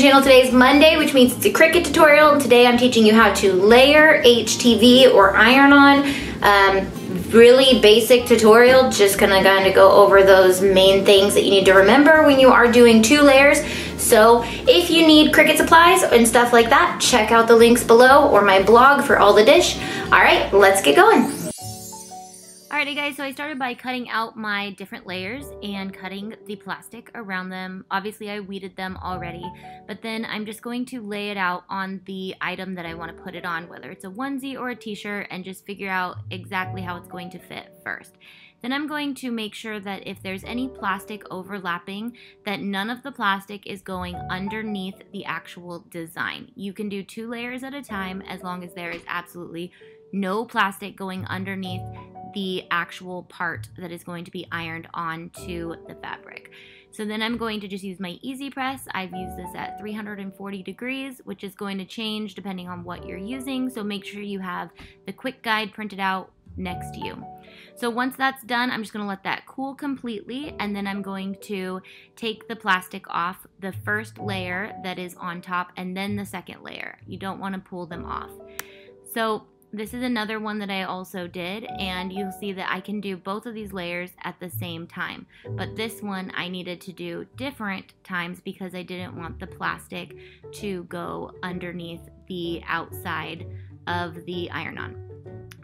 channel. Today is Monday, which means it's a Cricut tutorial. Today I'm teaching you how to layer, HTV, or iron-on. Really basic tutorial, just gonna go over those main things that you need to remember when you are doing 2 layers. So if you need Cricut supplies and stuff like that, check out the links below or my blog for all the dish. All right, let's get going. Alrighty guys, so I started by cutting out my different layers and cutting the plastic around them. Obviously I weeded them already, but then I'm just going to lay it out on the item that I want to put it on, whether it's a onesie or a t-shirt, and just figure out exactly how it's going to fit first. Then I'm going to make sure that if there's any plastic overlapping, that none of the plastic is going underneath the actual design. You can do 2 layers at a time as long as there is absolutely no plastic going underneath the actual part that is going to be ironed onto the fabric. So then I'm going to just use my easy press. I've used this at 340 degrees, which is going to change depending on what you're using. So make sure you have the quick guide printed out next to you. So once that's done, I'm just going to let that cool completely, and then I'm going to take the plastic off the first layer that is on top and then the second layer. You don't want to pull them off. So this is another one that I also did, and you'll see that I can do both of these layers at the same time. But this one I needed to do different times because I didn't want the plastic to go underneath the outside of the iron-on.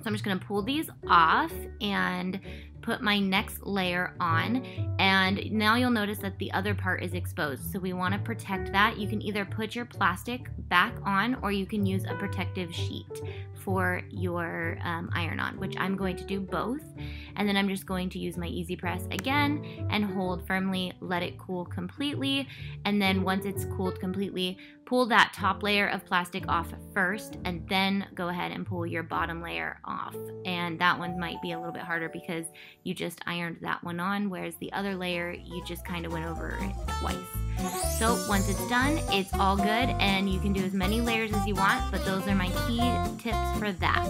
So I'm just going to pull these off and put my next layer on, and now you'll notice that the other part is exposed, so we want to protect that. You can either put your plastic back on or you can use a protective sheet for your iron-on, which I'm going to do both. And then I'm just going to use my easy press again and hold firmly, let it cool completely, and then once it's cooled completely, pull that top layer of plastic off first, and then go ahead and pull your bottom layer off. And that one might be a little bit harder because you just ironed that one on, whereas the other layer you just kind of went over it twice. So once it's done, it's all good, and you can do as many layers as you want, but those are my key tips for that.